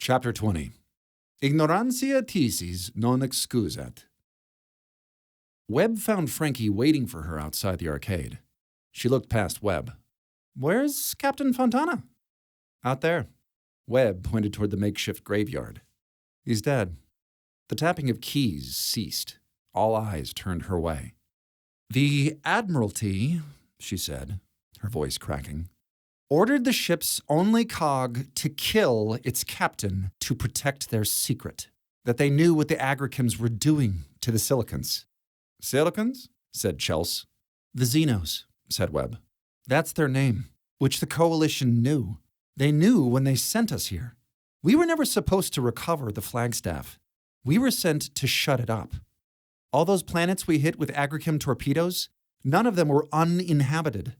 Chapter 20. Ignorantia thesis non excusat. Webb found Frankie waiting for her outside the arcade. She looked past Webb. "Where's Captain Fontana?" "Out there." Webb pointed toward the makeshift graveyard. "He's dead." The tapping of keys ceased. All eyes turned her way. "The Admiralty," she said, her voice cracking, "ordered the ship's only cog to kill its captain to protect their secret, that they knew what the Agrichams were doing to the Silicons." "Silicons?" said Chels. "The Xenos," said Webb. "That's their name, which the Coalition knew. They knew when they sent us here. We were never supposed to recover the Flagstaff. We were sent to shut it up. All those planets we hit with Agricham torpedoes, none of them were uninhabited.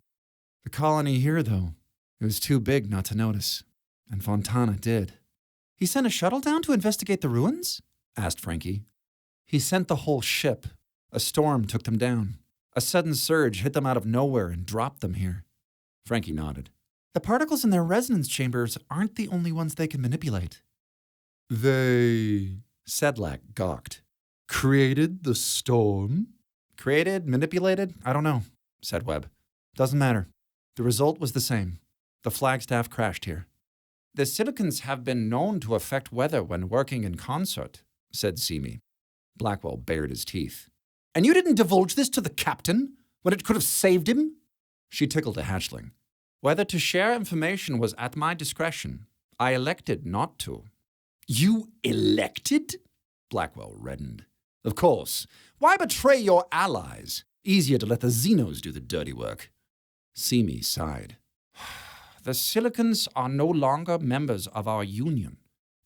The colony here, though, it was too big not to notice, and Fontana did." "He sent a shuttle down to investigate the ruins?" asked Frankie. "He sent the whole ship. A storm took them down. A sudden surge hit them out of nowhere and dropped them here." Frankie nodded. "The particles in their resonance chambers aren't the only ones they can manipulate." "They," Sedlak gawked. "created the storm?" "Created? Manipulated? I don't know," said Webb. "Doesn't matter. The result was the same. The Flagstaff crashed here." "The Silicons have been known to affect weather when working in concert," said Simi. Blackwell bared his teeth. "And you didn't divulge this to the captain, when it could have saved him?" She tickled a hatchling. "Whether to share information was at my discretion. I elected not to." "You elected?" Blackwell reddened. "Of course. Why betray your allies? Easier to let the Xenos do the dirty work." Simi sighed. "The Silicons are no longer members of our union.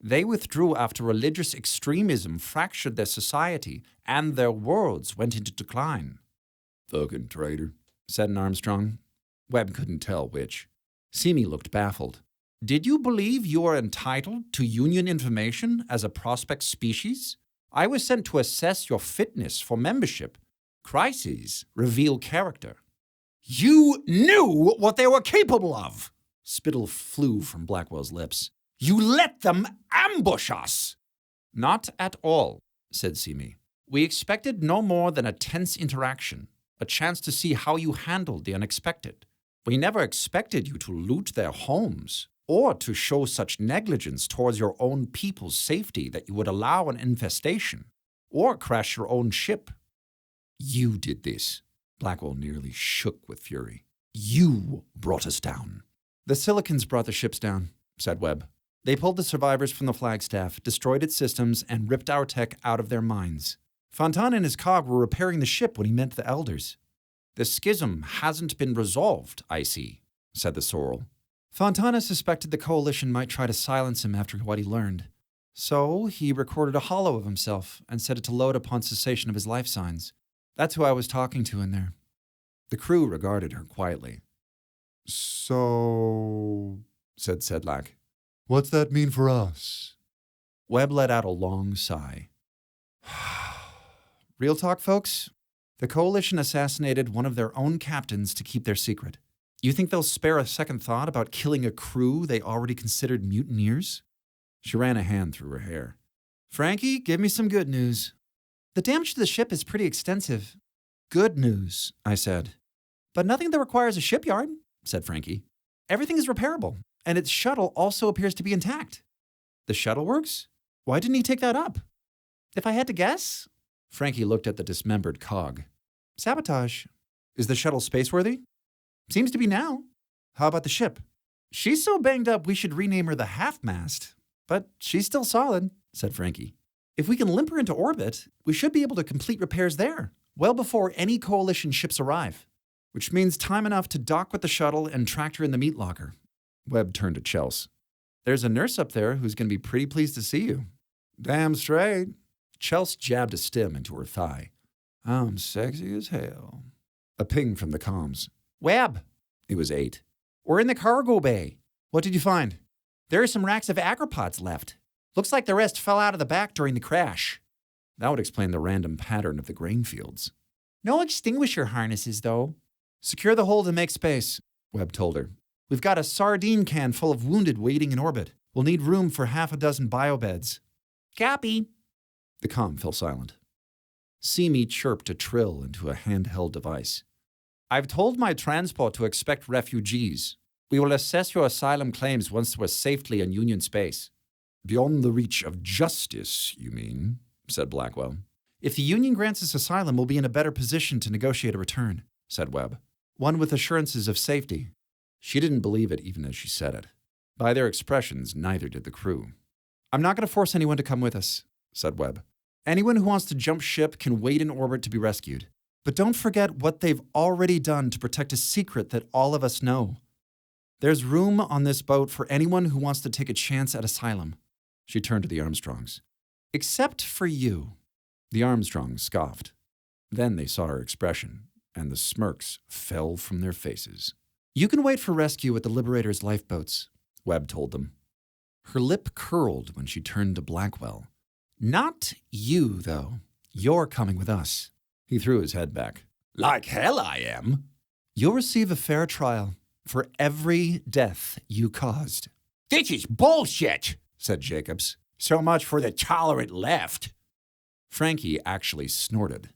They withdrew after religious extremism fractured their society and their worlds went into decline." "Fucking traitor," said an Armstrong. Webb couldn't tell which. Simi looked baffled. "Did you believe you were entitled to union information as a prospect species? I was sent to assess your fitness for membership. Crises reveal character." "You knew what they were capable of!" Spittle flew from Blackwell's lips. "You let them ambush us!" "Not at all," said Simi. "We expected no more than a tense interaction, a chance to see how you handled the unexpected. We never expected you to loot their homes, or to show such negligence towards your own people's safety that you would allow an infestation, or crash your own ship." "You did this." Blackwell nearly shook with fury. "You brought us down." "The Silicons brought the ships down," said Webb. "They pulled the survivors from the Flagstaff, destroyed its systems, and ripped our tech out of their minds. Fontana and his cog were repairing the ship when he met the Elders." "The schism hasn't been resolved, I see," said the Sorrel. "Fontana suspected the Coalition might try to silence him after what he learned. So he recorded a holo of himself and set it to load upon cessation of his life signs. That's who I was talking to in there." The crew regarded her quietly. "So," said Sedlak. "What's that mean for us?" Webb let out a long sigh. "Real talk, folks? The Coalition assassinated one of their own captains to keep their secret. You think they'll spare a second thought about killing a crew they already considered mutineers?" She ran a hand through her hair. "Frankie, give me some good news." "The damage to the ship is pretty extensive." "Good news," I said. "But nothing that requires a shipyard," said Frankie. "Everything is repairable, and its shuttle also appears to be intact." "The shuttle works? Why didn't he take that up?" "If I had to guess," Frankie looked at the dismembered cog. "Sabotage." "Is the shuttle spaceworthy?" "Seems to be now." "How about the ship?" "She's so banged up we should rename her the Half-Mast. But she's still solid," said Frankie. "If we can limp her into orbit, we should be able to complete repairs there, well before any Coalition ships arrive. Which means time enough to dock with the shuttle and track her in the meat locker." Webb turned to Chels. "There's a nurse up there who's going to be pretty pleased to see you." "Damn straight." Chels jabbed a stem into her thigh. "I'm sexy as hell." A ping from the comms. "Webb." It was 8. "We're in the cargo bay. What did you find?" "There are some racks of agropods left. Looks like the rest fell out of the back during the crash." That would explain the random pattern of the grain fields. "No extinguisher harnesses, though." "Secure the hold and make space," Webb told her. "We've got a sardine can full of wounded waiting in orbit. We'll need room for 6 biobeds. Copy. The comm fell silent. Simi chirped a trill into a handheld device. I've told my transport to expect refugees. We will assess your asylum claims once we're safely in Union space. Beyond the reach of justice, you mean? Said Blackwell. If the Union grants us asylum, we'll be in a better position to negotiate a return, said Webb. One with assurances of safety. She didn't believe it even as she said it. By their expressions, neither did the crew. I'm not going to force anyone to come with us, said Webb. Anyone who wants to jump ship can wait in orbit to be rescued. But don't forget what they've already done to protect a secret that all of us know. There's room on this boat for anyone who wants to take a chance at asylum. She turned to the Armstrongs. Except for you. The Armstrongs scoffed. Then they saw her expression, and the smirks fell from their faces. You can wait for rescue at the Liberator's lifeboats, Webb told them. Her lip curled when she turned to Blackwell. Not you, though. You're coming with us. He threw his head back. Like hell I am. You'll receive a fair trial for every death you caused. This is bullshit, said Jacobs. So much for the tolerant left. Frankie actually snorted.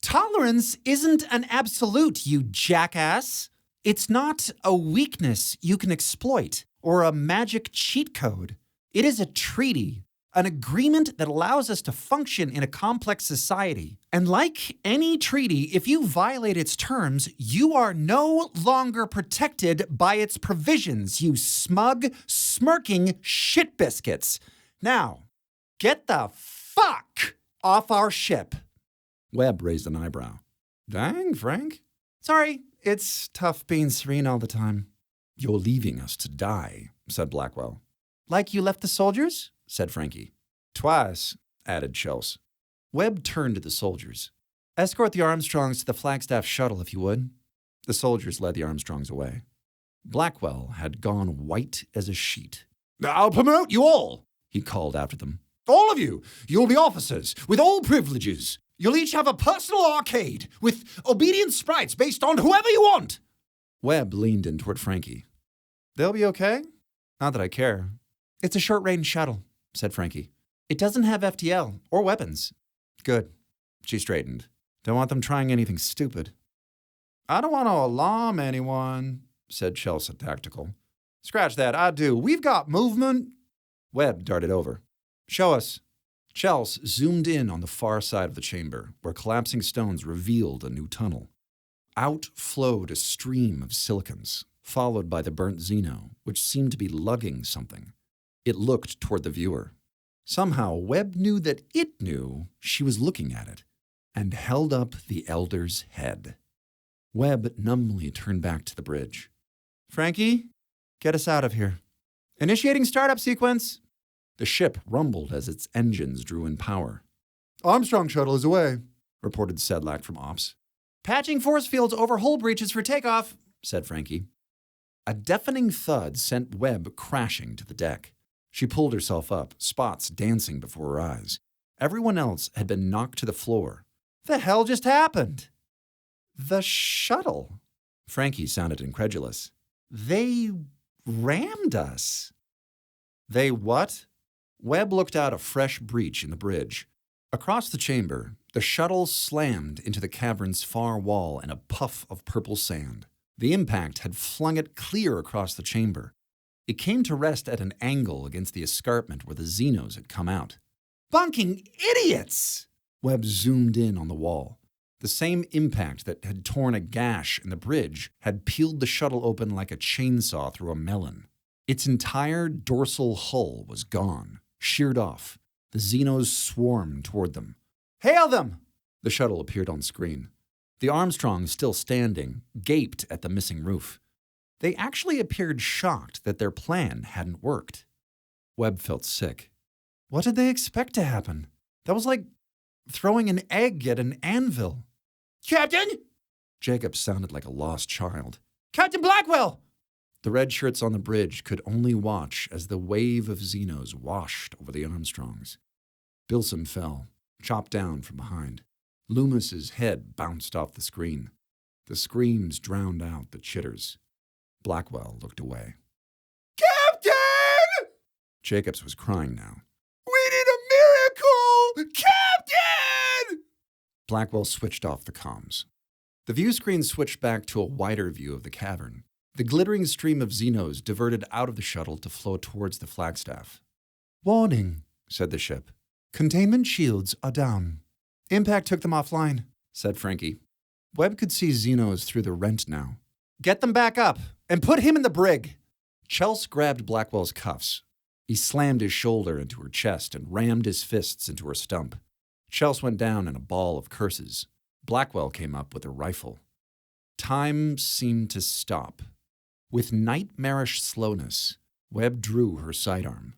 Tolerance isn't an absolute, you jackass. It's not a weakness you can exploit or a magic cheat code. It is a treaty, an agreement that allows us to function in a complex society. And like any treaty, if you violate its terms, you are no longer protected by its provisions, you smug, smirking shit biscuits. Now, get the fuck off our ship. Webb raised an eyebrow. Dang, Frank. Sorry, it's tough being serene all the time. You're leaving us to die, said Blackwell. Like you left the soldiers? Said Frankie. Twice, added Chels. Webb turned to the soldiers. Escort the Armstrongs to the Flagstaff shuttle, if you would. The soldiers led the Armstrongs away. Blackwell had gone white as a sheet. I'll promote you all, he called after them. All of you. You'll be officers with all privileges. You'll each have a personal arcade with obedient sprites based on whoever you want. Webb leaned in toward Frankie. They'll be okay? Not that I care. It's a short-range shuttle, said Frankie. It doesn't have FTL or weapons. Good. She straightened. Don't want them trying anything stupid. I don't want to alarm anyone, said Chelsea tactical. Scratch that, I do. We've got movement. Webb darted over. Show us. Chels zoomed in on the far side of the chamber, where collapsing stones revealed a new tunnel. Out flowed a stream of silicons, followed by the burnt Xeno, which seemed to be lugging something. It looked toward the viewer. Somehow, Webb knew that it knew she was looking at it, and held up the Elder's head. Webb numbly turned back to the bridge. Frankie, get us out of here. Initiating startup sequence. The ship rumbled as its engines drew in power. Armstrong shuttle is away, reported Sedlak from Ops. Patching force fields over hull breaches for takeoff, said Frankie. A deafening thud sent Webb crashing to the deck. She pulled herself up, spots dancing before her eyes. Everyone else had been knocked to the floor. The hell just happened? The shuttle. Frankie sounded incredulous. They rammed us. They what? Webb looked out a fresh breach in the bridge. Across the chamber, the shuttle slammed into the cavern's far wall in a puff of purple sand. The impact had flung it clear across the chamber. It came to rest at an angle against the escarpment where the Xenos had come out. Bunking idiots! Webb zoomed in on the wall. The same impact that had torn a gash in the bridge had peeled the shuttle open like a chainsaw through a melon. Its entire dorsal hull was gone, sheared off. The Xenos swarmed toward them. Hail them! The shuttle appeared on screen. The Armstrongs, still standing, gaped at the missing roof. They actually appeared shocked that their plan hadn't worked. Webb felt sick. What did they expect to happen? That was like throwing an egg at an anvil. Captain! Jacob sounded like a lost child. Captain Blackwell! The red shirts on the bridge could only watch as the wave of Xenos washed over the Armstrongs. Bilsom fell, chopped down from behind. Loomis's head bounced off the screen. The screams drowned out the chitters. Blackwell looked away. Captain! Jacobs was crying now. We need a miracle! Captain! Blackwell switched off the comms. The view screen switched back to a wider view of the cavern. The glittering stream of Xenos diverted out of the shuttle to flow towards the flagstaff. "Warning," said the ship. "Containment shields are down." "Impact took them offline," said Frankie. Webb could see Xenos through the rent now. "Get them back up and put him in the brig." Chelsea grabbed Blackwell's cuffs. He slammed his shoulder into her chest and rammed his fists into her stump. Chelsea went down in a ball of curses. Blackwell came up with a rifle. Time seemed to stop. With nightmarish slowness, Webb drew her sidearm.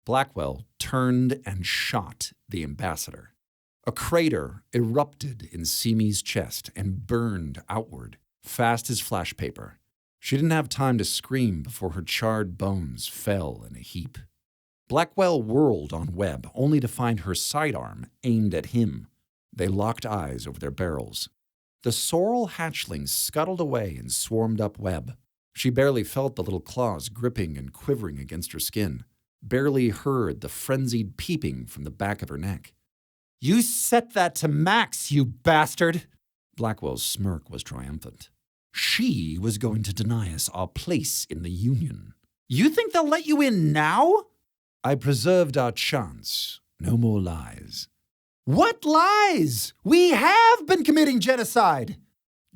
Blackwell turned and shot the ambassador. A crater erupted in Simi's chest and burned outward, fast as flash paper. She didn't have time to scream before her charred bones fell in a heap. Blackwell whirled on Webb, only to find her sidearm aimed at him. They locked eyes over their barrels. The sorrel hatchling scuttled away and swarmed up Webb. She barely felt the little claws gripping and quivering against her skin, barely heard the frenzied peeping from the back of her neck. "You set that to max, you bastard!" Blackwell's smirk was triumphant. "She was going to deny us our place in the Union. You think they'll let you in now?" "I preserved our chance. No more lies." "What lies? We have been committing genocide."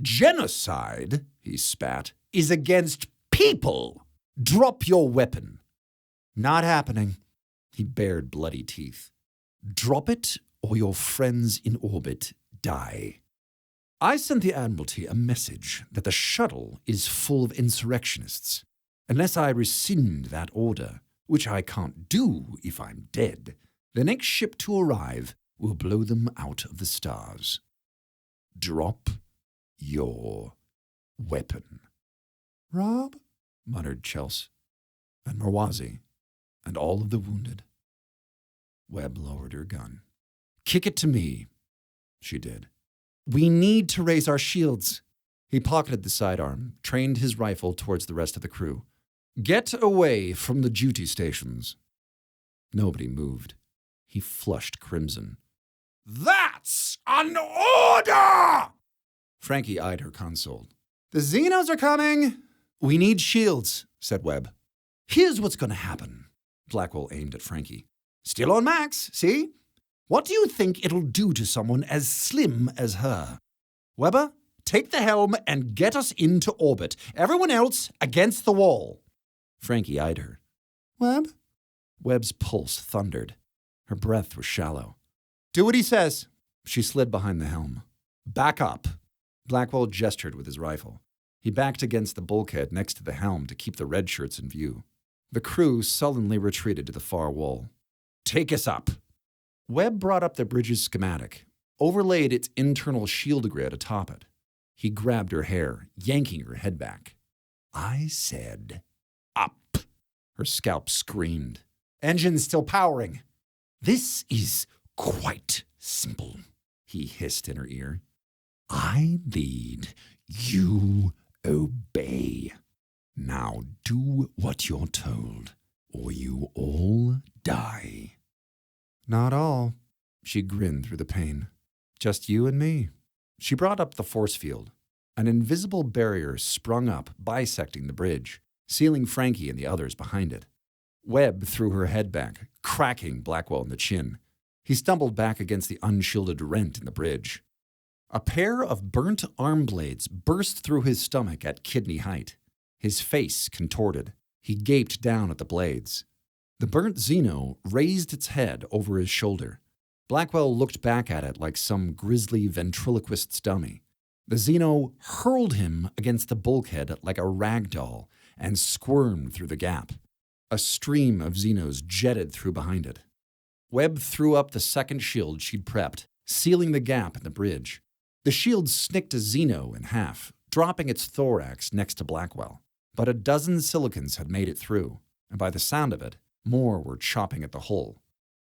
"Genocide," he spat, "is against people. Drop your weapon." "Not happening." He bared bloody teeth. "Drop it, or your friends in orbit die. I sent the Admiralty a message that the shuttle is full of insurrectionists. Unless I rescind that order, which I can't do if I'm dead, the next ship to arrive will blow them out of the stars. Drop your weapon." "Rob?" muttered Chelsea, and Marwazi, and all of the wounded. Webb lowered her gun. "Kick it to me." She did. "We need to raise our shields." He pocketed the sidearm, trained his rifle towards the rest of the crew. "Get away from the duty stations." Nobody moved. He flushed crimson. "That's an order!" Frankie eyed her console. "The Xenos are coming!" "We need shields," said Webb. "Here's what's going to happen." Blackwell aimed at Frankie. "Still on max, see? What do you think it'll do to someone as slim as her? Webber, take the helm and get us into orbit. Everyone else against the wall." Frankie eyed her. "Webb?" Webb's pulse thundered. Her breath was shallow. "Do what he says." She slid behind the helm. "Back up." Blackwell gestured with his rifle. He backed against the bulkhead next to the helm to keep the red shirts in view. The crew sullenly retreated to the far wall. "Take us up." Webb brought up the bridge's schematic, overlaid its internal shield grid atop it. He grabbed her hair, yanking her head back. "I said, up." Her scalp screamed. "Engines still powering." "This is quite simple," he hissed in her ear. "I lead, you obey. Now do what you're told, or you all die." "Not all." She grinned through the pain. "Just you and me." She brought up the force field. An invisible barrier sprung up, bisecting the bridge, sealing Frankie and the others behind it. Webb threw her head back, cracking Blackwell in the chin. He stumbled back against the unshielded rent in the bridge. A pair of burnt arm blades burst through his stomach at kidney height. His face contorted. He gaped down at the blades. The burnt Xeno raised its head over his shoulder. Blackwell looked back at it like some grisly ventriloquist's dummy. The Xeno hurled him against the bulkhead like a rag doll and squirmed through the gap. A stream of Xenos jetted through behind it. Webb threw up the second shield she'd prepped, sealing the gap in the bridge. The shield snicked a Xeno in half, dropping its thorax next to Blackwell. But a dozen silicons had made it through, and by the sound of it, more were chopping at the hull.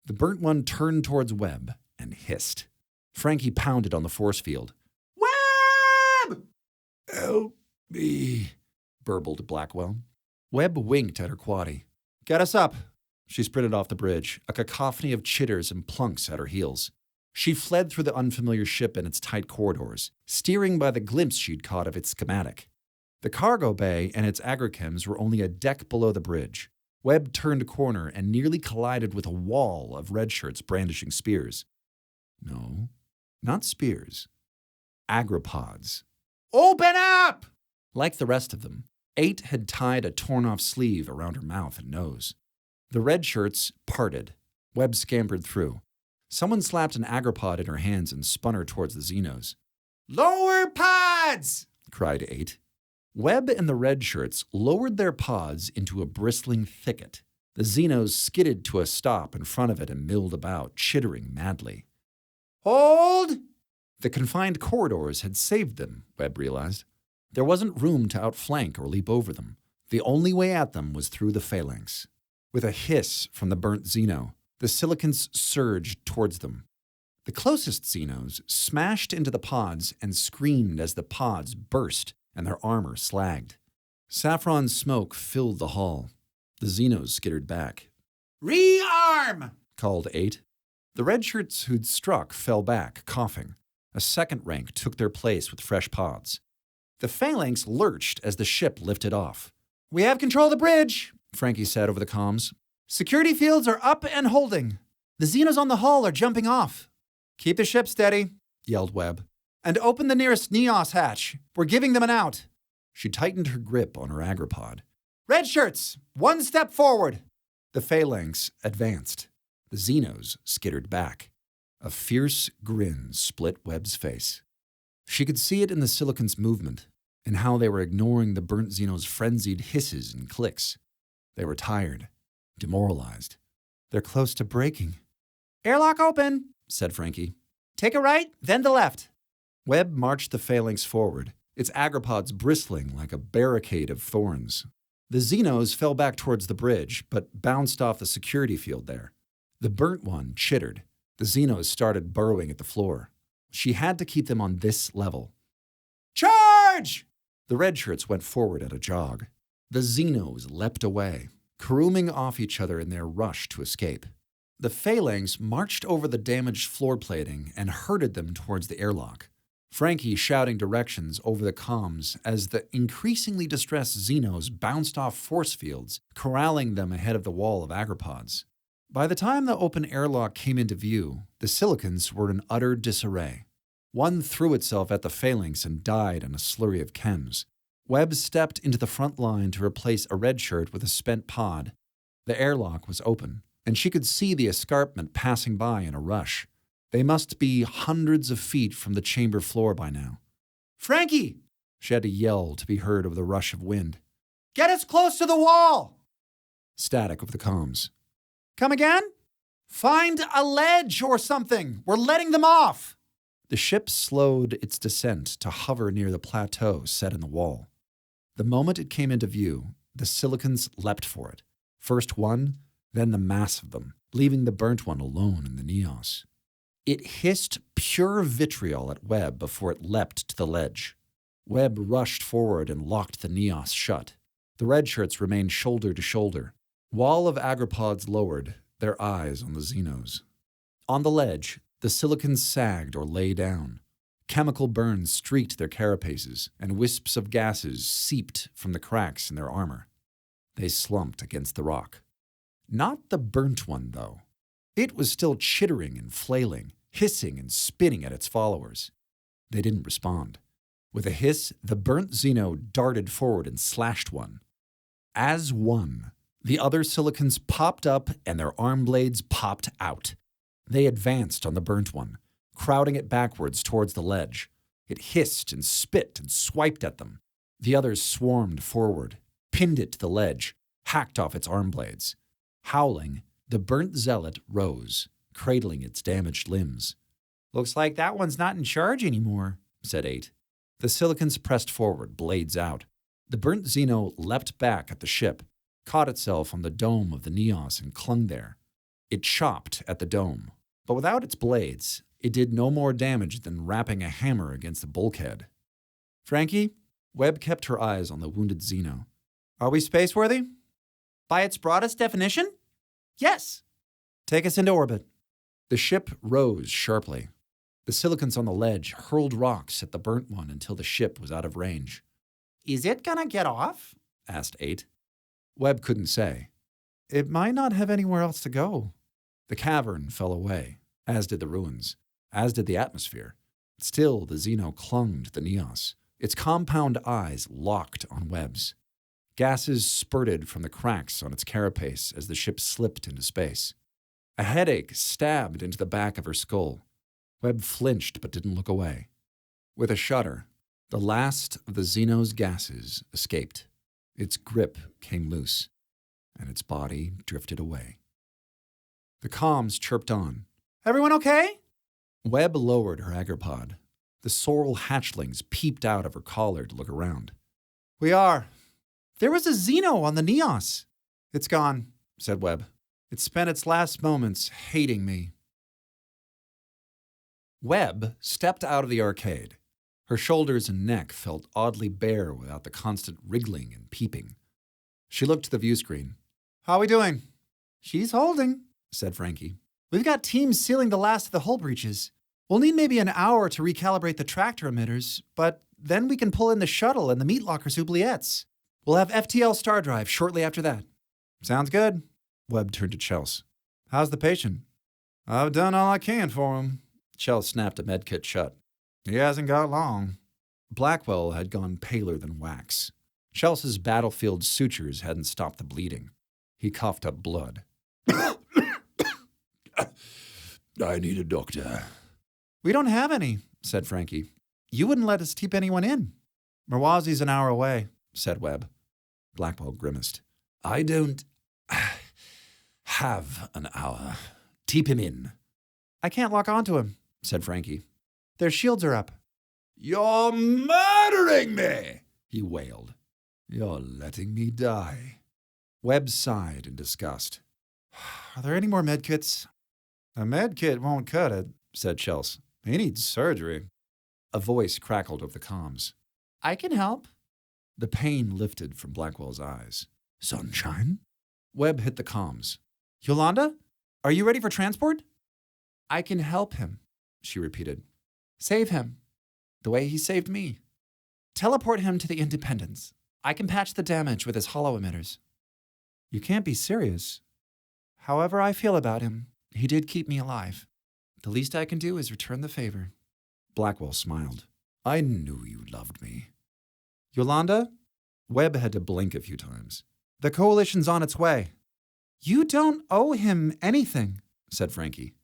The burnt one turned towards Webb and hissed. Frankie pounded on the force field. "Webb!" "Help me," burbled Blackwell. Webb winked at her quaddie. "Get us up." She sprinted off the bridge, a cacophony of chitters and plunks at her heels. She fled through the unfamiliar ship and its tight corridors, steering by the glimpse she'd caught of its schematic. The cargo bay and its agrochems were only a deck below the bridge. Webb turned a corner and nearly collided with a wall of redshirts brandishing spears. No, not spears. Agropods. Open up! Like the rest of them, 8 had tied a torn-off sleeve around her mouth and nose. The red shirts parted. Webb scampered through. Someone slapped an agropod in her hands and spun her towards the Xenos. Lower pods! Cried 8. Webb and the red shirts lowered their pods into a bristling thicket. The Xenos skidded to a stop in front of it and milled about, chittering madly. Hold! The confined corridors had saved them, Webb realized. There wasn't room to outflank or leap over them. The only way at them was through the phalanx. With a hiss from the burnt Xeno, the silicants surged towards them. The closest Xenos smashed into the pods and screamed as the pods burst and their armor slagged. Saffron smoke filled the hall. The Xenos skittered back. Rearm! Called 8. The redshirts who'd struck fell back, coughing. A second rank took their place with fresh pods. The phalanx lurched as the ship lifted off. We have control of the bridge, Frankie said over the comms. Security fields are up and holding. The Xenos on the hull are jumping off. Keep the ship steady, yelled Webb. And open the nearest Neos hatch. We're giving them an out. She tightened her grip on her agropod. Red shirts, 1 step forward. The phalanx advanced. The Xenos skittered back. A fierce grin split Webb's face. She could see it in the silicants' movement, and how they were ignoring the burnt Xenos' frenzied hisses and clicks. They were tired, demoralized. They're close to breaking. Airlock open, said Frankie. Take a right, then the left. Webb marched the phalanx forward, its agropods bristling like a barricade of thorns. The Xenos fell back towards the bridge, but bounced off the security field there. The burnt one chittered. The Xenos started burrowing at the floor. She had to keep them on this level. Charge! The redshirts went forward at a jog. The Xenos leapt away, caroming off each other in their rush to escape. The phalanx marched over the damaged floor plating and herded them towards the airlock. Frankie shouting directions over the comms as the increasingly distressed Xenos bounced off force fields, corralling them ahead of the wall of agropods. By the time the open airlock came into view, the silicants were in utter disarray. One threw itself at the phalanx and died in a slurry of chems. Webb stepped into the front line to replace a red shirt with a spent pod. The airlock was open, and she could see the escarpment passing by in a rush. They must be hundreds of feet from the chamber floor by now. Frankie! She had to yell to be heard over the rush of wind. Get us close to the wall! Static over the comms. Come again? Find a ledge or something. We're letting them off. The ship slowed its descent to hover near the plateau set in the wall. The moment it came into view, the silicants leapt for it. First one, then the mass of them, leaving the burnt one alone in the Neos. It hissed pure vitriol at Webb before it leapt to the ledge. Webb rushed forward and locked the Neos shut. The redshirts remained shoulder to shoulder. Wall of agropods lowered, their eyes on the Xenos. On the ledge, the silicons sagged or lay down. Chemical burns streaked their carapaces, and wisps of gases seeped from the cracks in their armor. They slumped against the rock. Not the burnt one, though. It was still chittering and flailing, hissing and spitting at its followers. They didn't respond. With a hiss, the burnt Xeno darted forward and slashed one. As one, the other silicons popped up and their arm blades popped out. They advanced on the burnt one, crowding it backwards towards the ledge. It hissed and spit and swiped at them. The others swarmed forward, pinned it to the ledge, hacked off its arm blades. Howling, the burnt zealot rose, cradling its damaged limbs. Looks like that one's not in charge anymore, said 8. The silicons pressed forward, blades out. The burnt Xeno leapt back at the ship, caught itself on the dome of the Neos and clung there. It chopped at the dome, but without its blades, it did no more damage than rapping a hammer against the bulkhead. Frankie? Webb kept her eyes on the wounded Xeno. Are we spaceworthy? By its broadest definition? Yes. Take us into orbit. The ship rose sharply. The silicants on the ledge hurled rocks at the burnt one until the ship was out of range. Is it gonna get off? Asked 8. Webb couldn't say. It might not have anywhere else to go. The cavern fell away, as did the ruins, as did the atmosphere. Still, the Xeno clung to the Neos, its compound eyes locked on Webb's. Gases spurted from the cracks on its carapace as the ship slipped into space. A headache stabbed into the back of her skull. Webb flinched but didn't look away. With a shudder, the last of the Xeno's gases escaped. Its grip came loose, and its body drifted away. The comms chirped on. Everyone okay? Webb lowered her agropod. The sorrel hatchlings peeped out of her collar to look around. We are. There was a Xeno on the Neos. It's gone, said Webb. It spent its last moments hating me. Webb stepped out of the arcade. Her shoulders and neck felt oddly bare without the constant wriggling and peeping. She looked to the view screen. How are we doing? She's holding, said Frankie. We've got teams sealing the last of the hull breaches. We'll need maybe an hour to recalibrate the tractor emitters, but then we can pull in the shuttle and the meat locker's oubliettes. We'll have FTL star drive shortly after that. Sounds good. Webb turned to Chels. How's the patient? I've done all I can for him. Chels snapped a medkit shut. He hasn't got long. Blackwell had gone paler than wax. Chels's battlefield sutures hadn't stopped the bleeding. He coughed up blood. I need a doctor. We don't have any, said Frankie. You wouldn't let us keep anyone in. Merwazi's an hour away, said Webb. Blackwell grimaced. I don't have an hour. Keep him in. I can't lock onto him, said Frankie. Their shields are up. You're murdering me, he wailed. You're letting me die. Webb sighed in disgust. Are there any more medkits? A medkit won't cut it, said Chels. He needs surgery. A voice crackled over the comms. I can help. The pain lifted from Blackwell's eyes. Sunshine? Webb hit the comms. Yolanda, are you ready for transport? I can help him, she repeated. Save him, the way he saved me. Teleport him to the Independence. I can patch the damage with his hollow emitters. You can't be serious. However I feel about him, he did keep me alive. The least I can do is return the favor. Blackwell smiled. I knew you loved me. Yolanda? Webb had to blink a few times. The coalition's on its way. You don't owe him anything, said Frankie.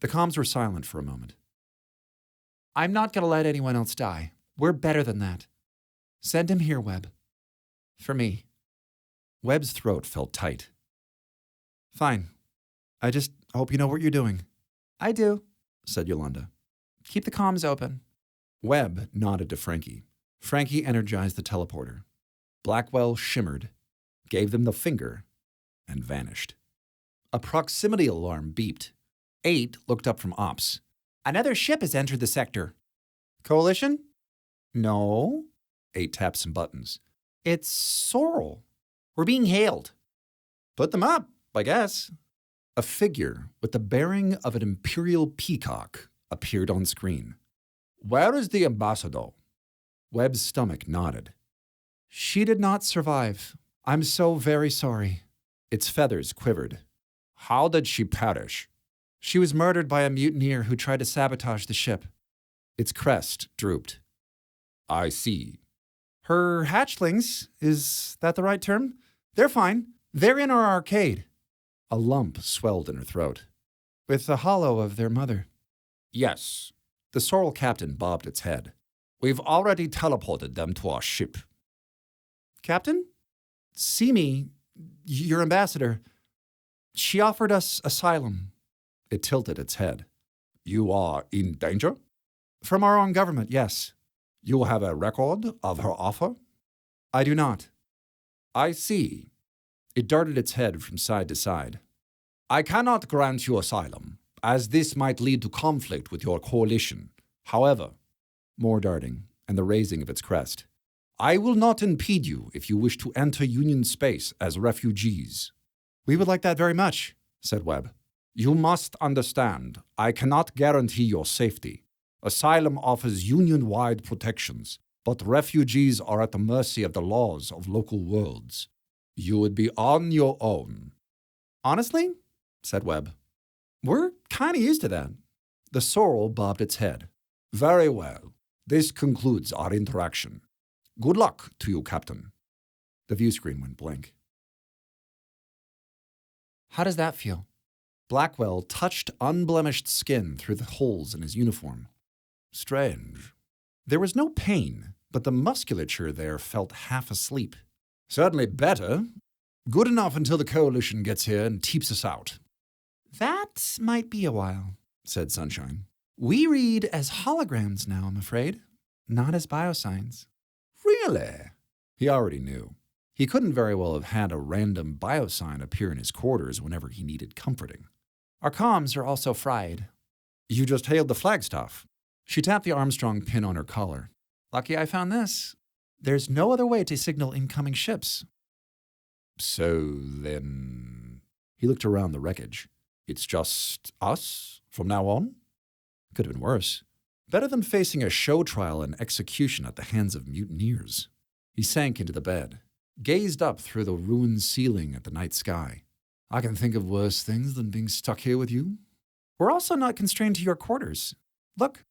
The comms were silent for a moment. I'm not going to let anyone else die. We're better than that. Send him here, Webb. For me. Webb's throat felt tight. Fine. I just hope you know what you're doing. I do, said Yolanda. Keep the comms open. Webb nodded to Frankie. Frankie energized the teleporter. Blackwell shimmered, gave them the finger, and vanished. A proximity alarm beeped. 8 looked up from ops. Another ship has entered the sector. Coalition? No. 8 tapped some buttons. It's Sorrel. We're being hailed. Put them up, I guess. A figure with the bearing of an imperial peacock appeared on screen. Where is the ambassador? Webb's stomach nodded. She did not survive. I'm so very sorry. Its feathers quivered. How did she perish? She was murdered by a mutineer who tried to sabotage the ship. Its crest drooped. I see. Her hatchlings, is that the right term? They're fine. They're in our arcade. A lump swelled in her throat. With the hollow of their mother. Yes. The sorrel captain bobbed its head. We've already teleported them to our ship. Captain? Simi, your ambassador, she offered us asylum. It tilted its head. You are in danger? From our own government, yes. You have a record of her offer? I do not. I see. It darted its head from side to side. I cannot grant you asylum, as this might lead to conflict with your coalition. However, more darting, and the raising of its crest. I will not impede you if you wish to enter Union space as refugees. We would like that very much, said Webb. You must understand, I cannot guarantee your safety. Asylum offers union-wide protections, but refugees are at the mercy of the laws of local worlds. You would be on your own. Honestly, said Webb, we're kind of used to that. The sorrel bobbed its head. Very well. This concludes our interaction. Good luck to you, Captain. The view screen went blank. How does that feel? Blackwell touched unblemished skin through the holes in his uniform. Strange. There was no pain, but the musculature there felt half asleep. Certainly better. Good enough until the Coalition gets here and teeps us out. That might be a while, said Sunshine. We read as holograms now, I'm afraid, not as biosigns. Really? He already knew. He couldn't very well have had a random biosign appear in his quarters whenever he needed comforting. Our comms are also fried. You just hailed the Flagstaff. She tapped the Armstrong pin on her collar. Lucky I found this. There's no other way to signal incoming ships. So then... He looked around the wreckage. It's just us from now on? Could have been worse. Better than facing a show trial and execution at the hands of mutineers. He sank into the bed, gazed up through the ruined ceiling at the night sky. I can think of worse things than being stuck here with you. We're also not constrained to your quarters. Look.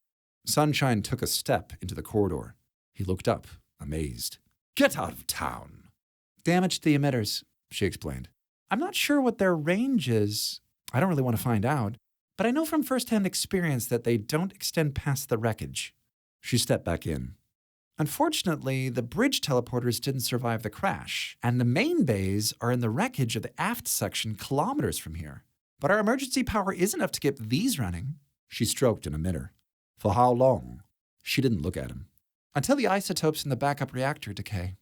Sunshine took a step into the corridor. He looked up, amazed. Get out of town. Damage to the emitters, she explained. I'm not sure what their range is. I don't really want to find out. But I know from first-hand experience that they don't extend past the wreckage. She stepped back in. Unfortunately, the bridge teleporters didn't survive the crash, and the main bays are in the wreckage of the aft section kilometers from here. But our emergency power is enough to get these running. She stroked an emitter. For how long? She didn't look at him. Until the isotopes in the backup reactor decay.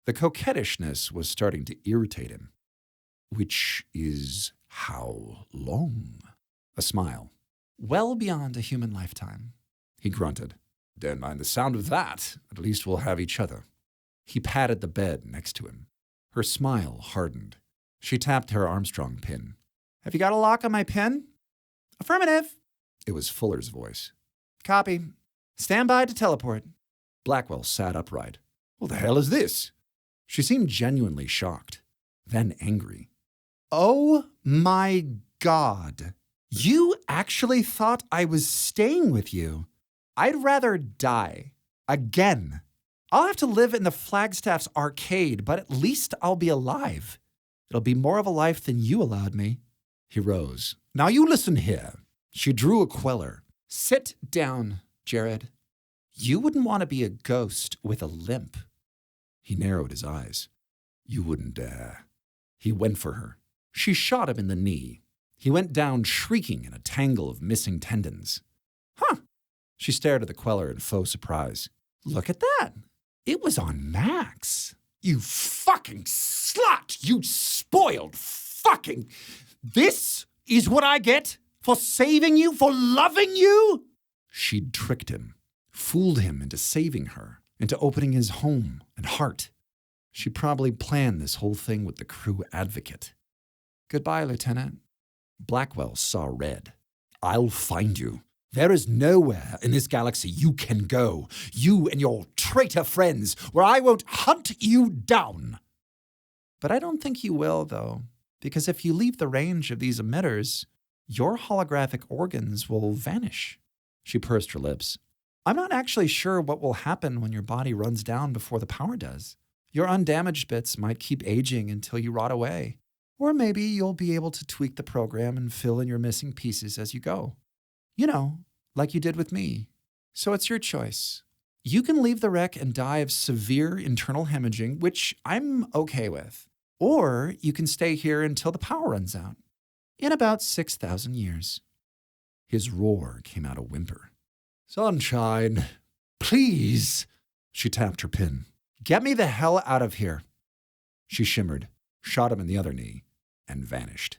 The coquettishness was starting to irritate him. Which is how long? A smile. Well beyond a human lifetime. He grunted. Don't mind the sound of that. At least we'll have each other. He patted the bed next to him. Her smile hardened. She tapped her Armstrong pin. Have you got a lock on my pin? Affirmative. It was Fuller's voice. Copy. Stand by to teleport. Blackwell sat upright. What the hell is this? She seemed genuinely shocked, then angry. Oh my God. You actually thought I was staying with you. I'd rather die. Again. I'll have to live in the Flagstaff's arcade, but at least I'll be alive. It'll be more of a life than you allowed me. He rose. Now you listen here. She drew a queller. Sit down, Jared. You wouldn't want to be a ghost with a limp. He narrowed his eyes. You wouldn't dare. He went for her. She shot him in the knee. He went down shrieking in a tangle of missing tendons. Huh. She stared at the queller in faux surprise. Look at that. It was on max. You fucking slut! You spoiled fucking... This is what I get for saving you, for loving you? She'd tricked him, fooled him into saving her, into opening his home and heart. She probably planned this whole thing with the crew advocate. Goodbye, Lieutenant. Blackwell saw red. I'll find you. There is nowhere in this galaxy you can go, you and your traitor friends, where I won't hunt you down. But I don't think you will, though, because if you leave the range of these emitters, your holographic organs will vanish. She pursed her lips. I'm not actually sure what will happen when your body runs down before the power does. Your undamaged bits might keep aging until you rot away. Or maybe you'll be able to tweak the program and fill in your missing pieces as you go. You know, like you did with me. So it's your choice. You can leave the wreck and die of severe internal hemorrhaging, which I'm okay with. Or you can stay here until the power runs out. In about 6,000 years. His roar came out a whimper. Sunshine, please. She tapped her pin. Get me the hell out of here. She shimmered, shot him in the other knee, and vanished.